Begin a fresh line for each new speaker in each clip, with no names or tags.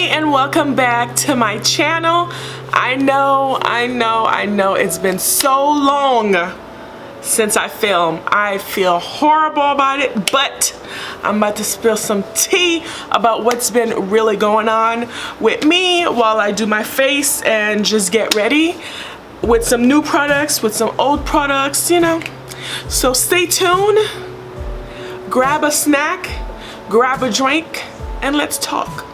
and welcome back to my channel. I know it's been so long since I filmed. I feel horrible about it, but I'm about to spill some tea about what's been really going on with me while I do my face and just get ready with some new products, with some old products, you know. So stay tuned, grab a snack, grab a drink, and let's talk.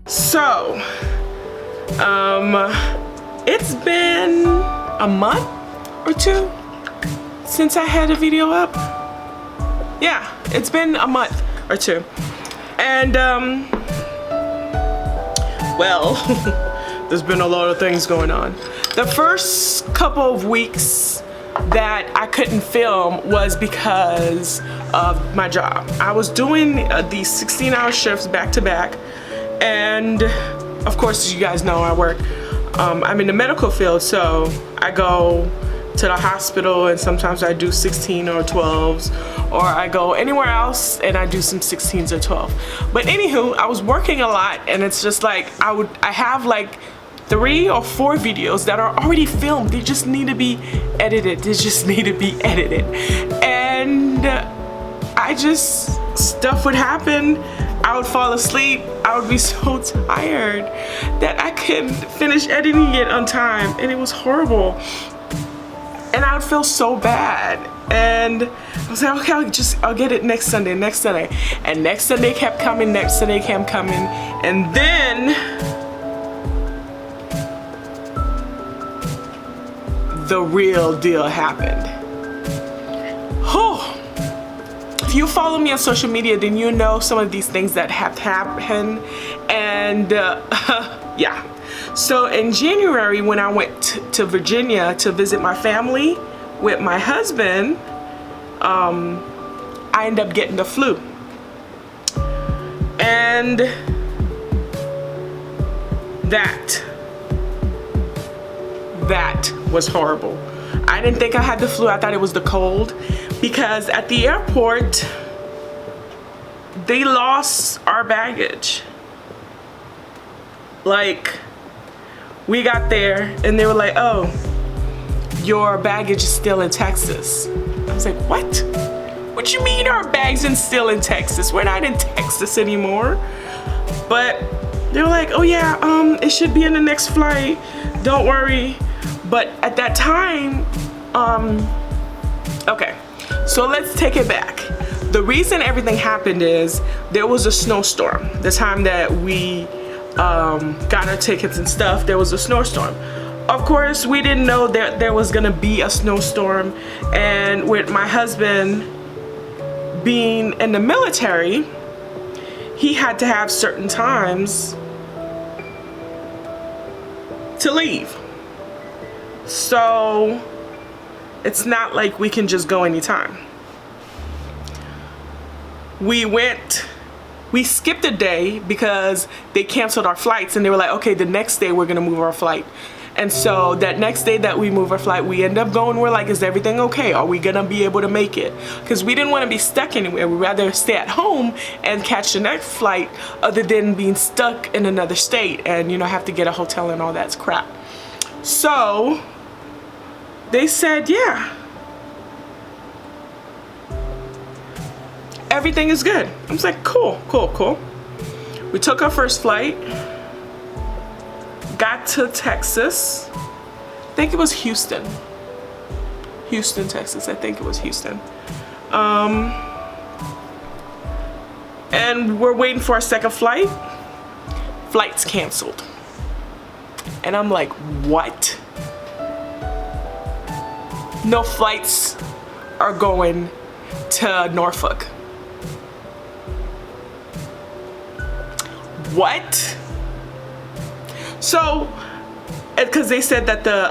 So, it's been a month or two since I had a video up. Yeah, it's been a month or two. And, well, there's been a lot of things going on. The first couple of weeks that I couldn't film was because of my job. I was doing these 16-hour shifts back to back. And of course, as you guys know, I work, I'm in the medical field, so I go to the hospital and sometimes I do 16 or 12s, or I go anywhere else and I do some 16s or 12. But anywho, I was working a lot, and it's just like I have like 3 or 4 videos that are already filmed. They just need to be edited. And stuff would happen. I would fall asleep. I would be so tired that I couldn't finish editing it on time, and it was horrible. And I would feel so bad. And I was like, okay, I'll get it next Sunday. And next Sunday kept coming, and then the real deal happened. If you follow me on social media, then you know some of these things that have happened. And yeah. So in January, when I went to Virginia to visit my family with my husband, I ended up getting the flu. And that was horrible. I didn't think I had the flu. I thought it was the cold, because at the airport they lost our baggage. Like, we got there and they were like, oh, your baggage is still in Texas. I was like, what? What you mean our bags are still in Texas? We're not in Texas anymore. But they were like, oh yeah, it should be in the next flight, don't worry. But at that time, okay, so let's take it back. The reason everything happened is there was a snowstorm. The time that we got our tickets and stuff, there was a snowstorm. Of course, we didn't know that there was gonna be a snowstorm. And with my husband being in the military, he had to have certain times to leave. So it's not like we can just go anytime. We skipped a day because they canceled our flights, and they were like, okay, the next day we're gonna move our flight. And so that next day that we move our flight, we end up going, we're like, is everything okay? Are we gonna be able to make it? Because we didn't want to be stuck anywhere. We'd rather stay at home and catch the next flight, other than being stuck in another state and, you know, have to get a hotel and all that crap. So they said, yeah, everything is good. I was like, cool. We took our first flight, got to Texas. I think it was Houston, Texas. I think it was Houston. And we're waiting for our second flight. Flight's canceled. And I'm like, what? No flights are going to Norfolk. What? So, because they said that the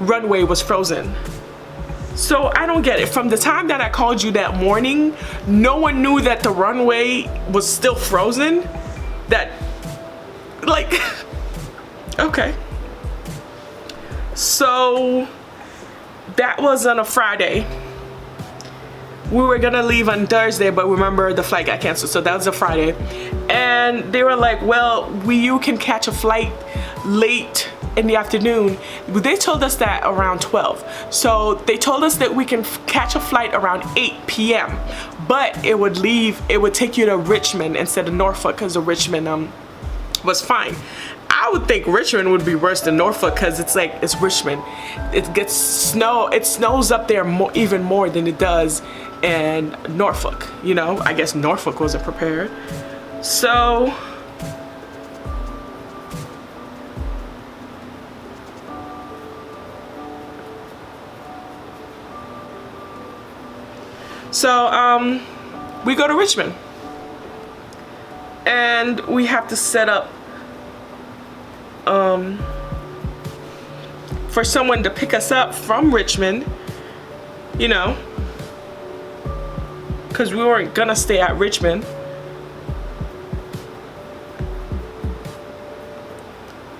runway was frozen. So I don't get it. From the time that I called you that morning, no one knew that the runway was still frozen. That, like, okay. So that was on a Friday. We were gonna leave on Thursday, but remember the flight got canceled, so that was a Friday. And they were like, well, you can catch a flight late in the afternoon. They told us that around 12. So they told us that we can catch a flight around 8 p.m. But it would take you to Richmond instead of Norfolk, because the Richmond was fine. I would think Richmond would be worse than Norfolk, because it's Richmond. It snows up there even more than it does in Norfolk. You know, I guess Norfolk wasn't prepared. So we go to Richmond and we have to set up for someone to pick us up from Richmond, you know, because we weren't gonna stay at Richmond.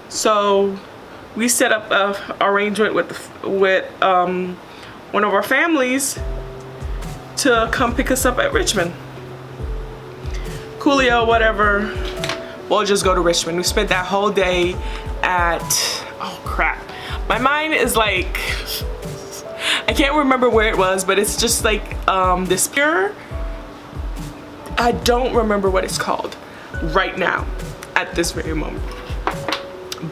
So we set up an arrangement with one of our families to come pick us up at Richmond. Coolio, whatever, we'll just go to Richmond. We spent that whole day at, oh crap, my mind is like, I can't remember where it was, but it's just like this pier. I don't remember what it's called right now at this very moment.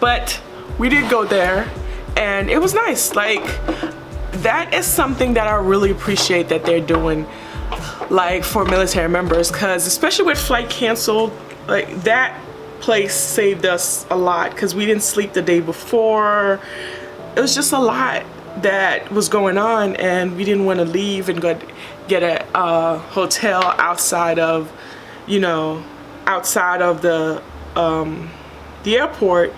But we did go there and it was nice. Like, that is something that I really appreciate that they're doing, like, for military members, because especially with flight canceled, like, that place saved us a lot because we didn't sleep the day before. It was just a lot that was going on and we didn't want to leave and go get a hotel outside of, you know, outside of the airport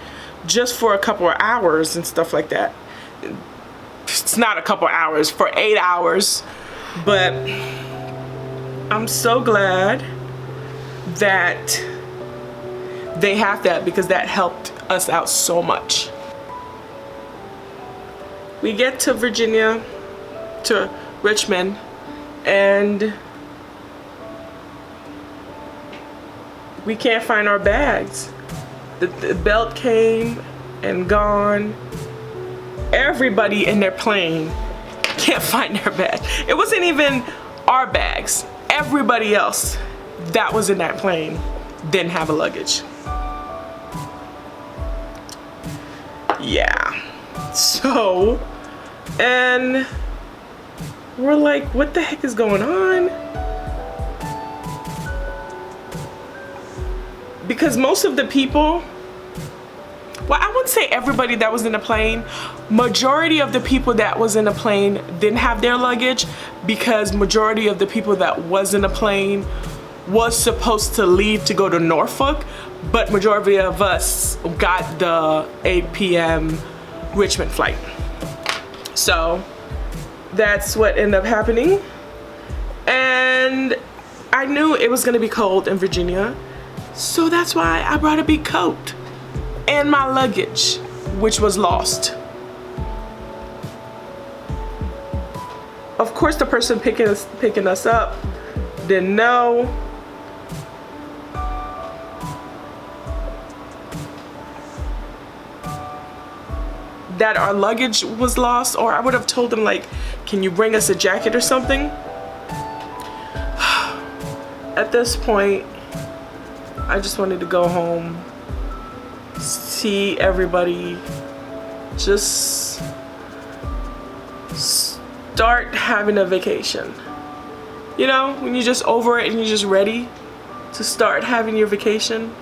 just for a couple of hours and stuff like that. It's not a couple hours, for 8 hours, but I'm so glad that they have that because that helped us out so much. We get to Virginia, to Richmond, and we can't find our bags. The belt came and gone. Everybody in their plane can't find their bag. It wasn't even our bags. Everybody else that was in that plane didn't have a luggage. Yeah. So, and we're like, what the heck is going on? Because most of the people, well, I wouldn't say everybody that was in the plane, majority of the people that was in the plane didn't have their luggage because majority of the people that was in the plane was supposed to leave to go to Norfolk, but majority of us got the 8 p.m. Richmond flight. So that's what ended up happening. And I knew it was gonna be cold in Virginia, so that's why I brought a big coat and my luggage, which was lost. Of course, the person picking us up didn't know. That our luggage was lost, or I would have told them, like, can you bring us a jacket or something? At this point, I just wanted to go home, see everybody, just start having a vacation. You know, when you're just over it and you're just ready to start having your vacation.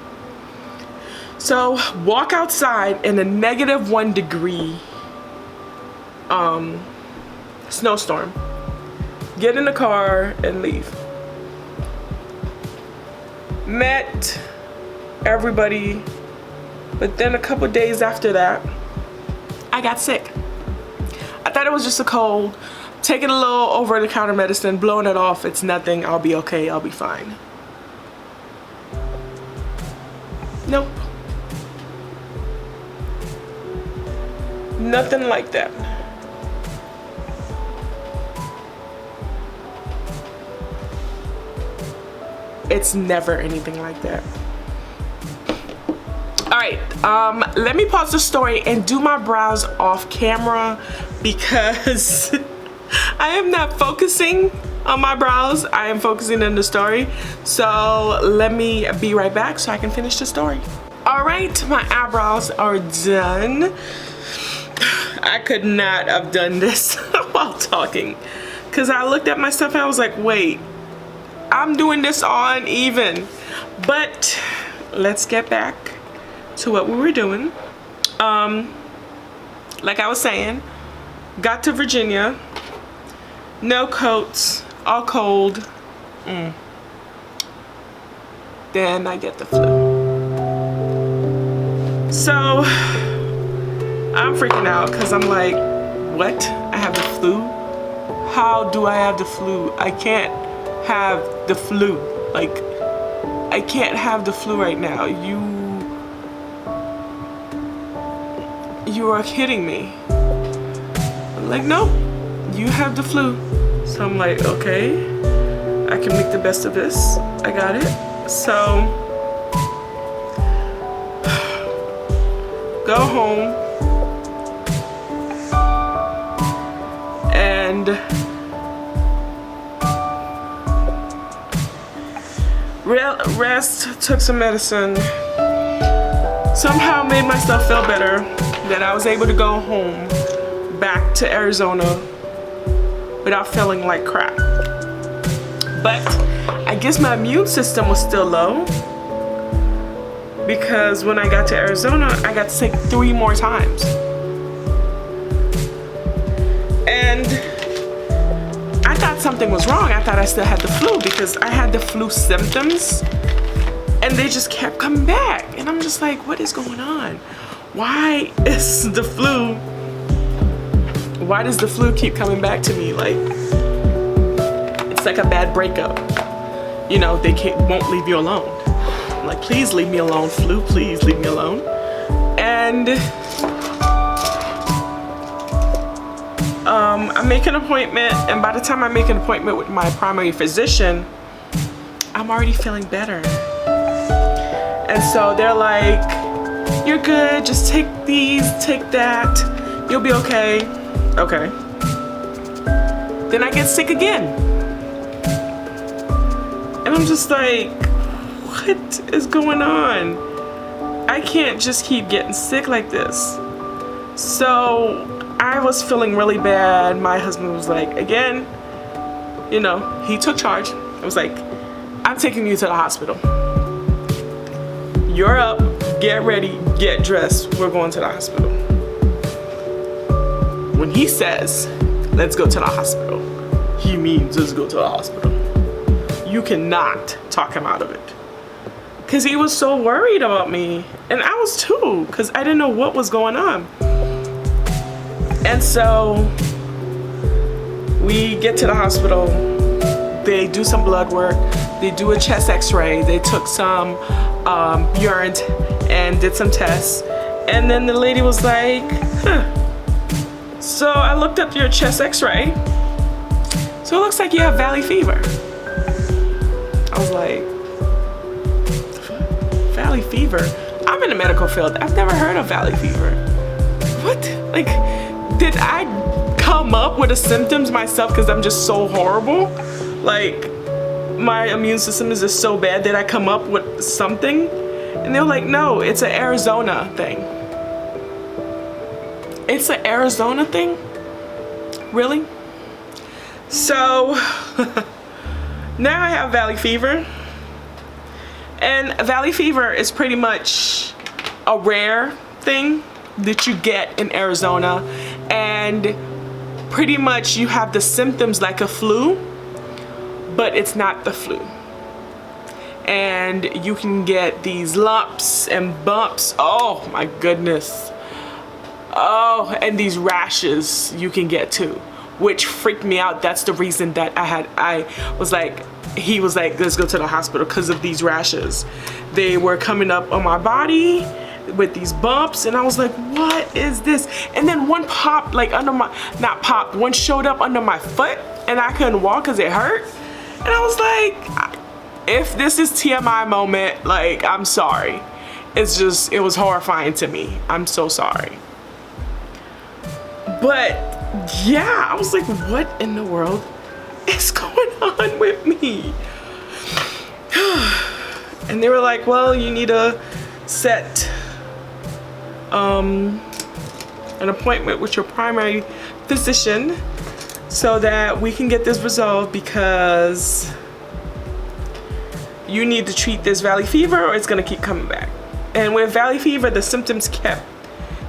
So walk outside in a -1 degree snowstorm, get in the car and leave. Met everybody, but then a couple days after that, I got sick. I thought it was just a cold, taking a little over-the-counter medicine, blowing it off, it's nothing, I'll be okay, I'll be fine. Nope. Nothing like that. it's never anything like that. All right, let me pause the story and do my brows off camera because I am not focusing on my brows. I am focusing on the story. So let me be right back so I can finish the story. All right, my eyebrows are done. I could not have done this while talking because I looked at my stuff and I was like, wait, I'm doing this all uneven. But let's get back to what we were doing. Like I was saying, got to Virginia, no coats, all cold. Then I get the flu. So I'm freaking out because I'm like, what? I have the flu? How do I have the flu? I can't have the flu. Like, I can't have the flu right now. You are kidding me. I'm like, no, you have the flu. So I'm like, okay, I can make the best of this. I got it. So go home and rest, took some medicine, somehow made myself feel better, that I was able to go home back to Arizona without feeling like crap. But I guess my immune system was still low because when I got to Arizona, I got sick 3 more times. And I thought something was wrong. I thought I still had the flu because I had the flu symptoms and they just kept coming back. And I'm just like, what is going on? Why is the flu, why does the flu keep coming back to me? Like, it's like a bad breakup. You know, they won't leave you alone. I'm like, please leave me alone, flu, please leave me alone. And I make an appointment, and by the time I make an appointment with my primary physician, I'm already feeling better. And so they're like, you're good, just take these, take that, you'll be okay. Okay. Then I get sick again. And I'm just like, what is going on? I can't just keep getting sick like this. So I was feeling really bad. My husband was like, again, you know, he took charge. I was like, I'm taking you to the hospital. You're up, get ready, get dressed. We're going to the hospital. When he says, let's go to the hospital, he means let's go to the hospital. You cannot talk him out of it. Because he was so worried about me. And I was too, because I didn't know what was going on. And so we get to the hospital. They do some blood work. They do a chest x-ray. They took some urine and did some tests. And then the lady was like, huh. So I looked up your chest x-ray. So it looks like you have valley fever. I was like, valley fever? I'm in the medical field. I've never heard of valley fever. What? Like, did I come up with the symptoms myself because I'm just so horrible? Like, my immune system is just so bad that I come up with something? And they were like, no, it's an Arizona thing. It's an Arizona thing? Really? So now I have valley fever. And valley fever is pretty much a rare thing that you get in Arizona. And pretty much you have the symptoms like a flu, but it's not the flu. And you can get these lumps and bumps. Oh my goodness. Oh, and these rashes you can get too, which freaked me out. That's the reason that he was like, let's go to the hospital because of these rashes. They were coming up on my body with these bumps, and I was like, what is this? And then one popped like under my, not popped, one showed up under my foot, and I couldn't walk because it hurt. And I was like, if this is TMI moment, like, I'm sorry. It's just, it was horrifying to me. I'm so sorry. But yeah, I was like, what in the world is going on with me? And they were like, well, you need to set an appointment with your primary physician so that we can get this resolved, because you need to treat this valley fever or it's gonna keep coming back. And with valley fever, the symptoms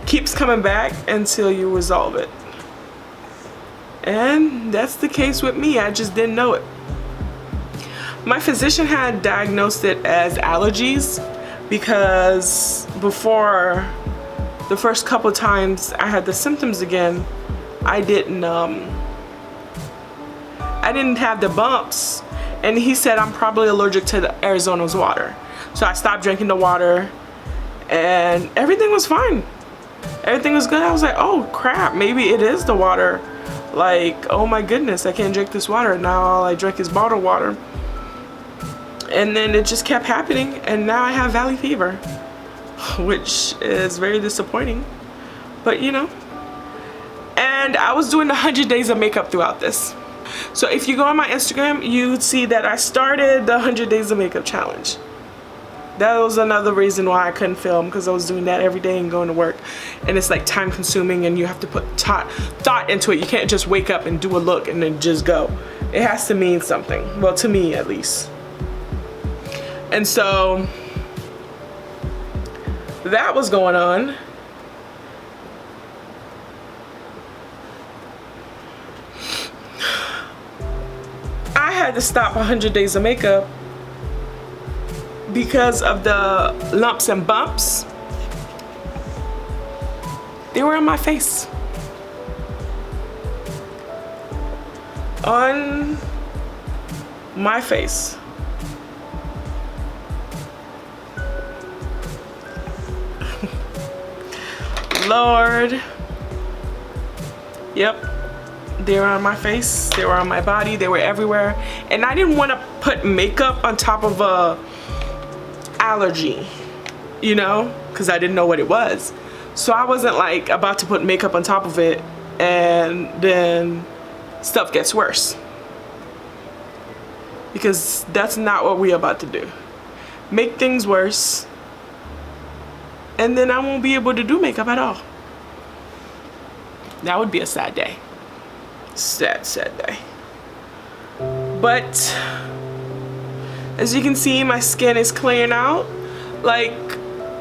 keeps coming back until you resolve it. And that's the case with me. I just didn't know it. My physician had diagnosed it as allergies, because before the first couple times I had the symptoms again, I didn't have the bumps, and he said I'm probably allergic to the Arizona's water. So I stopped drinking the water and everything was fine. Everything was good. I was like, oh crap, maybe it is the water. Like, oh my goodness, I can't drink this water. Now all I drink is bottled water. And then it just kept happening, and now I have valley fever, which is very disappointing, but you know. And I was doing the 100 days of makeup throughout this. So if you go on my Instagram, you'd see that I started the 100 days of makeup challenge. That was another reason why I couldn't film, because I was doing that every day and going to work, and it's like time consuming, and you have to put thought into it. You can't just wake up and do a look and then just go. It has to mean something, well, to me at least. And so that was going on. I had to stop 100 days of makeup because of the lumps and bumps. They were on my face. On my face. Lord. Yep. They were on my face, they were on my body, they were everywhere. And I didn't want to put makeup on top of a allergy, you know, because I didn't know what it was. So I wasn't like about to put makeup on top of it and then stuff gets worse, because that's not what we're about to do. Make things worse, and then I won't be able to do makeup at all. That would be a sad day. Sad, sad day. But as you can see, my skin is clearing out. Like,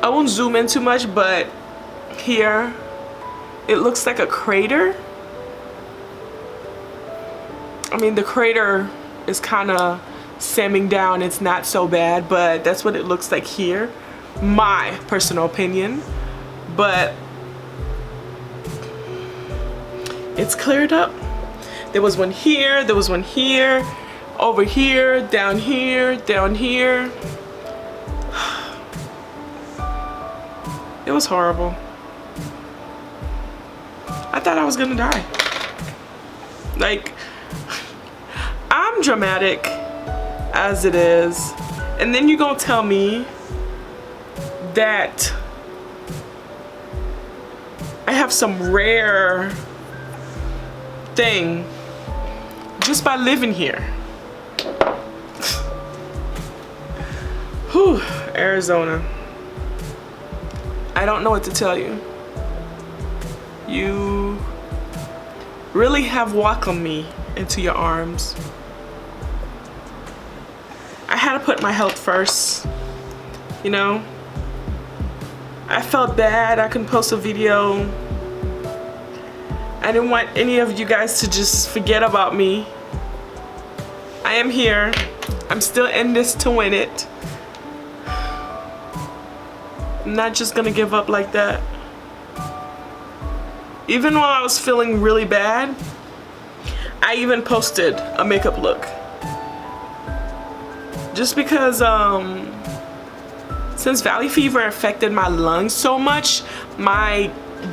I won't zoom in too much, but here it looks like a crater. I mean, the crater is kind of stemming down. It's not so bad, but that's what it looks like here. My personal opinion. But it's cleared up. There was one here, there was one here, over here, down here, down here. It was horrible. I thought I was gonna die. Like, I'm dramatic as it is, and then you're gonna tell me that I have some rare thing just by living here. Whew, Arizona. I don't know what to tell you. You really have welcomed me into your arms. I had to put my health first, you know. I felt bad I couldn't post a video. I didn't want any of you guys to just forget about me. I am here. I'm still in this to win it. I'm not just gonna give up like that. Even while I was feeling really bad, I even posted a makeup look. Just because since valley fever affected my lungs so much, my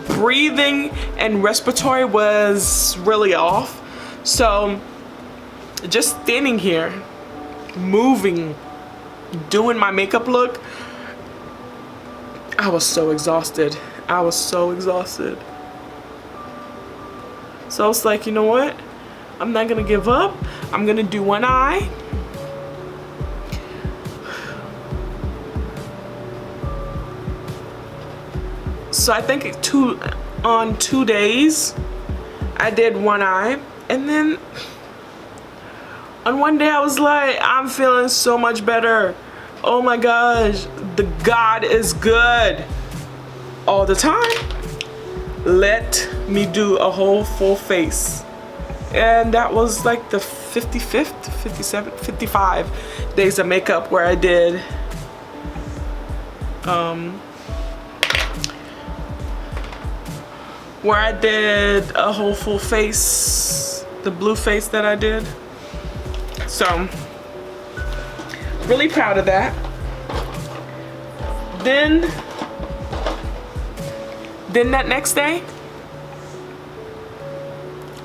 breathing and respiratory was really off. So just standing here, moving doing my makeup look, I was so exhausted. I was so exhausted. So I was like, you know what? I'm not gonna give up. I'm gonna do one eye. So I think on 2 days, I did one eye. And then on one day I was like, I'm feeling so much better. Oh my gosh, the God is good all the time. Let me do a whole full face. And that was like the 55th, 57th, 55 days of makeup where I did a whole full face, the blue face that I did. So really proud of that. Then that next day,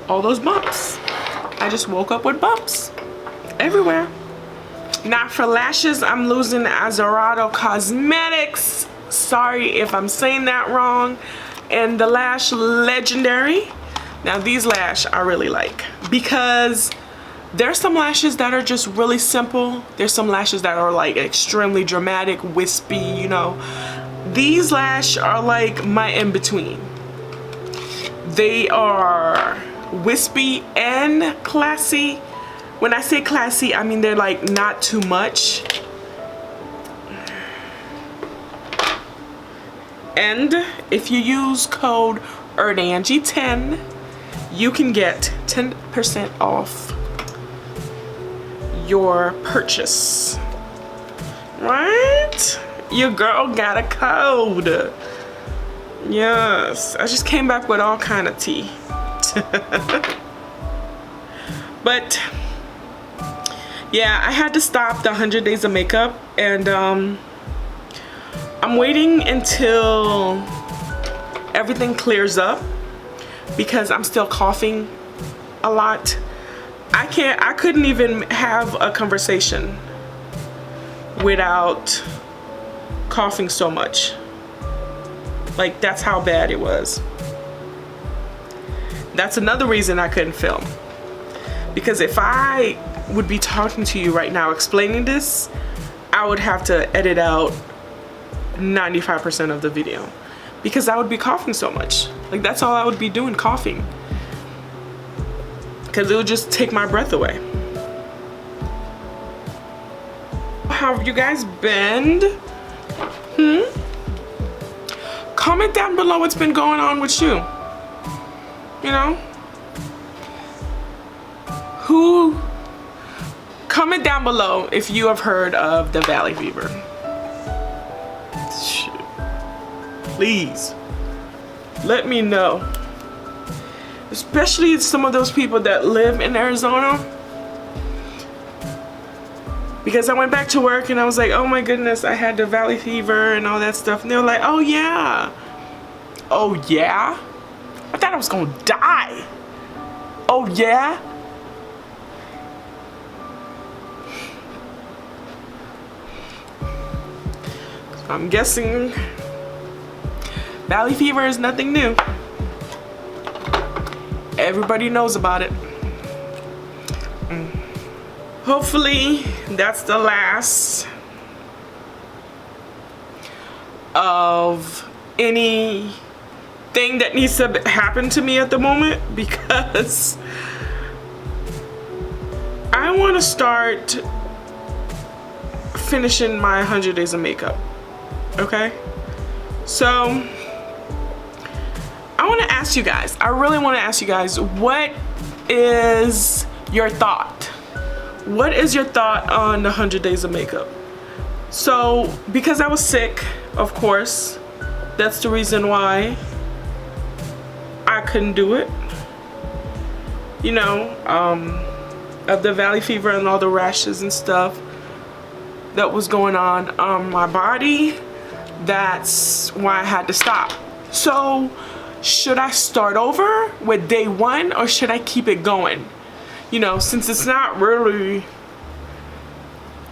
all those bumps. I just woke up with bumps everywhere. Now for lashes, I'm losing AZEREDO Cosmetics. Sorry if I'm saying that wrong. And the Lash Legendary. Now these lash I really like because there's some lashes that are just really simple. There's some lashes that are like extremely dramatic, wispy, you know. These lash are like my in-between. They are wispy and classy. When I say classy, I mean they're like not too much. And if you use code Ernanjy10, you can get 10% off your purchase. Right? Your girl got a code. Yes, I just came back with all kind of tea. But yeah, I had to stop the 100 days of makeup, and I'm waiting until everything clears up because I'm still coughing a lot. I couldn't even have a conversation without coughing so much. Like, that's how bad it was. That's another reason I couldn't film. Because if I would be talking to you right now explaining this, I would have to edit out 95% of the video because I would be coughing so much. Like, that's all I would be doing, coughing. Because it would just take my breath away. How have you guys been? Comment down below what's been going on with you. You know? Comment down below if you have heard of the valley fever. Please, let me know. Especially some of those people that live in Arizona. Because I went back to work and I was like, oh my goodness, I had the valley fever and all that stuff. And they were like, oh yeah. Oh yeah? I thought I was gonna die. Oh yeah? So I'm guessing valley fever is nothing new. Everybody knows about it. Hopefully that's the last of anything that needs to happen to me at the moment, because I want to start finishing my 100 days of makeup. Okay, so I want to ask you guys, I really want to ask you guys, what is your thought? What is your thought on the 100 days of makeup? So, because I was sick, of course, that's the reason why I couldn't do it. You know, of the valley fever and all the rashes and stuff that was going on my body. That's why I had to stop. So, should I start over with day one, or should I keep it going? You know, since it's not really,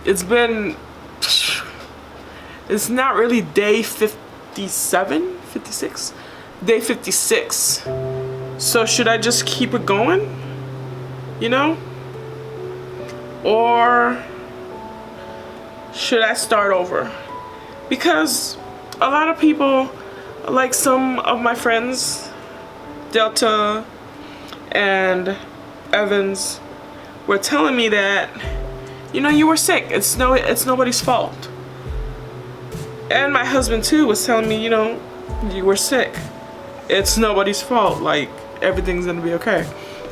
it's been it's not really day 57, 56, day 56. So should I just keep it going, you know? Or should I start over? Because a lot of people, like some of my friends, Delta and Evans, were telling me that, you know, you were sick. It's nobody's fault. And my husband too was telling me, you know, you were sick. It's nobody's fault. Like, everything's gonna be okay.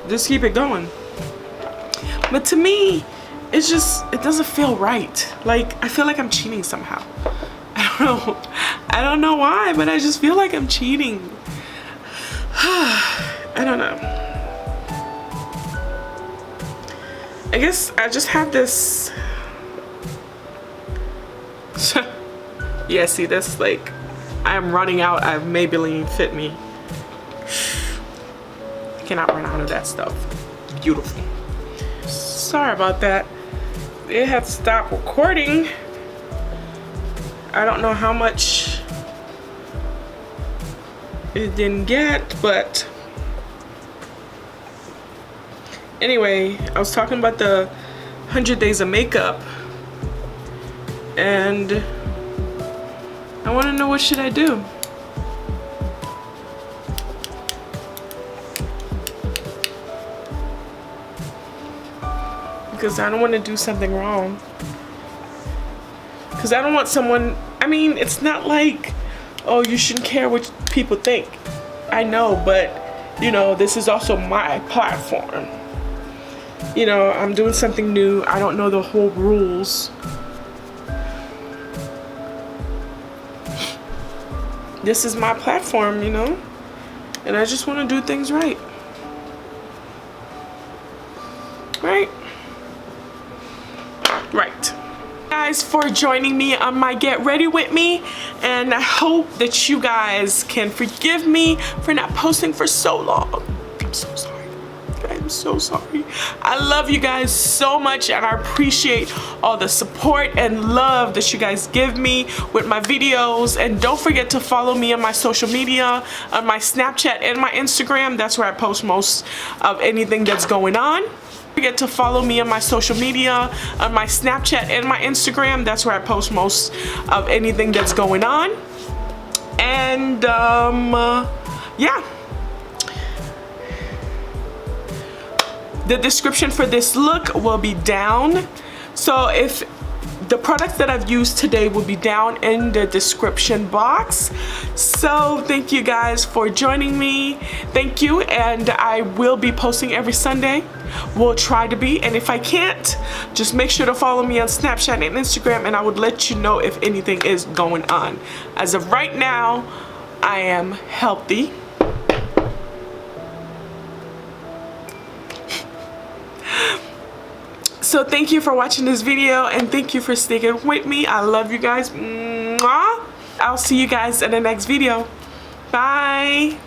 Just keep it going. But to me, it's just, it doesn't feel right. Like, I feel like I'm cheating somehow. I don't know why, but I just feel like I'm cheating. I don't know. I guess I just have this. Yeah, see, that's like, I'm running out of Maybelline Fit Me. I cannot run out of that stuff. Beautiful. Sorry about that. It had to stop recording. I don't know how much it didn't get, but anyway, I was talking about the 100 days of makeup, and I want to know, what should I do? Because I don't want to do something wrong. Because I don't want someone, I mean, it's not like, oh, you shouldn't care what people think. I know, but, you know, this is also my platform. You know, I'm doing something new. I don't know the whole rules. This is my platform, you know, and I just want to do things right. Right? Right. Guys, for joining me on my Get Ready With Me, and I hope that you guys can forgive me for not posting for so long. I'm so sorry. I'm so sorry. I love you guys so much, and I appreciate all the support and love that you guys give me with my videos. And don't forget to follow me on my social media, on my Snapchat and my Instagram. That's where I post most of anything that's going on. Forget to follow me on my social media, on my Snapchat and my Instagram. That's where I post most of anything that's going on. And yeah, the description for this look will be down. So if the products that I've used today will be down in the description box. So thank you guys for joining me. Thank you, and I will be posting every Sunday. We'll try to be, and if I can't, just make sure to follow me on Snapchat and Instagram, and I would let you know if anything is going on. As of right now, I am healthy. So thank you for watching this video, and thank you for sticking with me. I love you guys. Mwah. I'll see you guys in the next video. Bye.